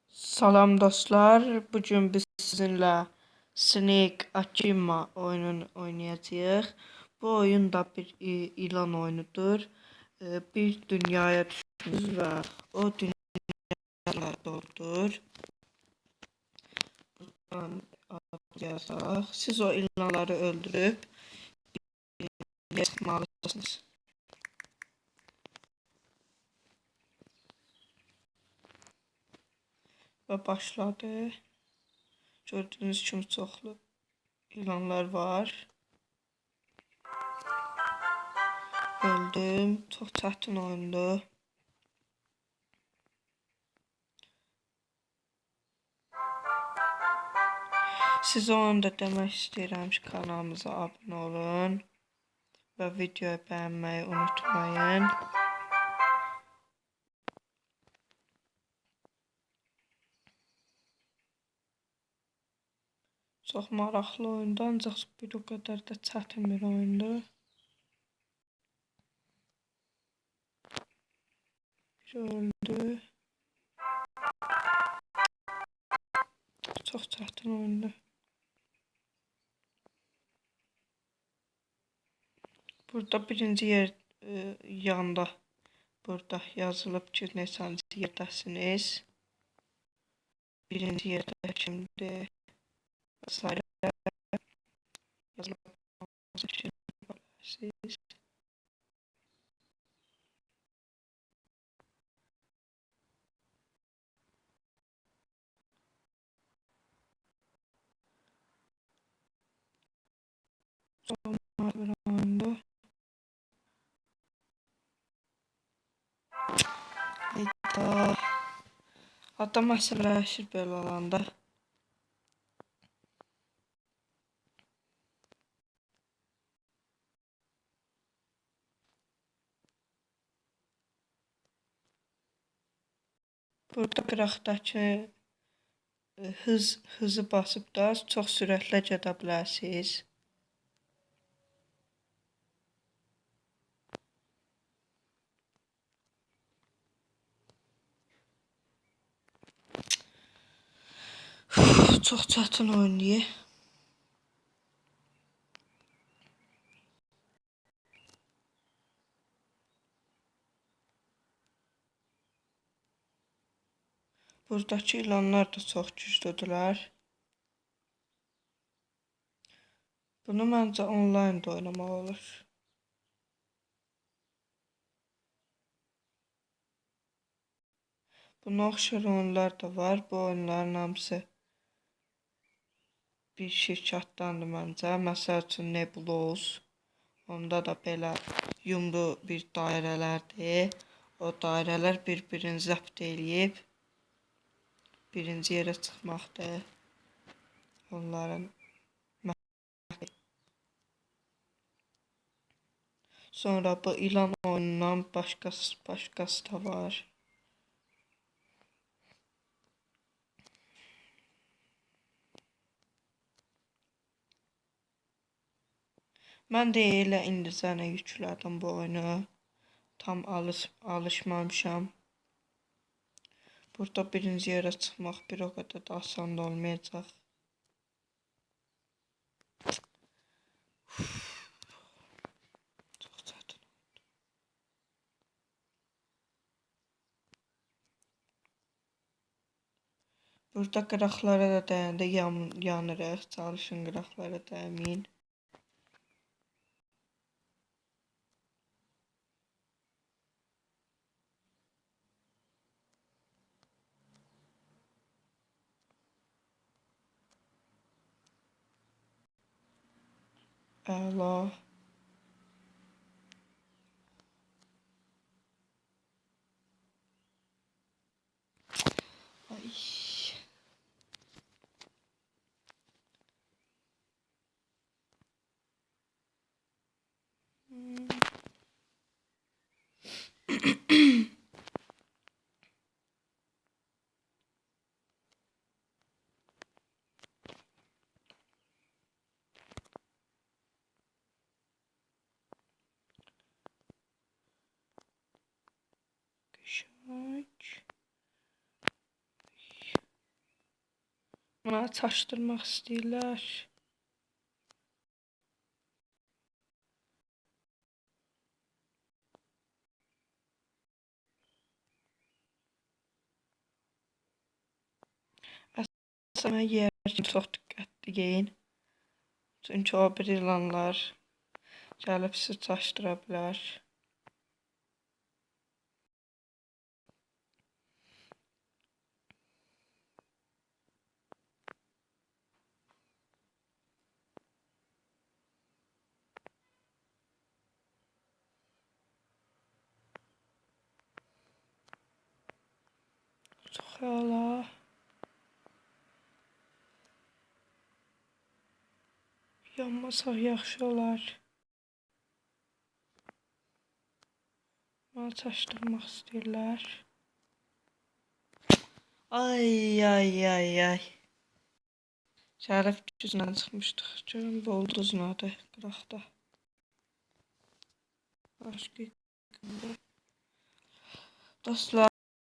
Salam dostlar. Bugün biz sizinle Snake Akima oyununu oynayacağıq. Bu oyun da bir ilan oyunudur. Bir dünyaya düşmüş ve o dünyada doğdur. Yazaq. Siz o ilanları öldürüb çıkmalısınız. Ve başladı. Gördüğünüz kimi çoxlu ilanlar var. Öldüm. Çox çətin oyundu. Size onu da demək istəyirəm ki, kanalımıza abunə olun və videoyu bəyənməyi unutmayın. Çox maraqlı oyundu, ancaq bir o qədər də çətin bir oyundu. Biri öldü. Çox çətin oyundu. Burada birinci yer yanda burada yazılıb ki, neçənci yerdəsiniz. Birinci yerdə kimdir? Vesairə yazılıb siz. Sonra bir oyundu. Hayda. Adam əsəbləşir belə olanda. Burada qıraqdakı hızı basıb da çox sürətlə gedə bilərsiniz. Çox çətin oynayır. Buradakı ilanlar da çox güclüdülər. Bunu məncə onlayn da oynamaq olur. Buna oxşar oyunlar da var. Bu oyunların hamısı bir şirkətdəndir məncə. Məsəl üçün Nebuloz. Onda da belə yumru bir dairələrdir. O dairələr bir-birini zəbt eləyib birinci yerə çıxmaqdır. Onların sonra bu ilan oyunundan başqası da var. Mən də elə indicə yüklədim bu oyunu. Tam alışmamışam. Burada birinci yerə çıxmaq bir o qədər də asan olmayacaq. Çox çətin. Burada qıraqlara da dəyəndə yanırıq. Çalışın qıraqlara dəyməyin. Əla. Ay. Şak. Bana çaşdırmaq istəyirlər. Əslində yer kimi çox diqqətli geyin. Çünki o bir ilanlar gəlib sizi çaşdıra bilər. Çox əla. Yanmasaq yaxşı olar. Bana çaşdırmaq istəyirlər. Ay ay ay ay. Şərif gücündən çıxmışdıq. Görün bu ulduz nədir qıraqda. Başqa dostlar,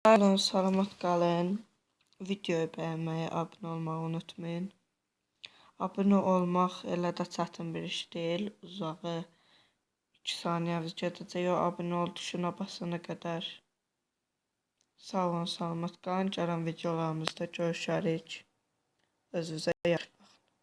olun, salamat qalın. Videoyu bəyənməyi, abunə olmağı unutmayın. Abunə olmaq elə də çətin bir iş deyil. Uzağı 2 saniyəniz gedəcək o abunə ol tuşuna basana qədər. Sağ olun, salamat qalın. Gələn videolarımızda görüşərik. Özünüzə yaxşı.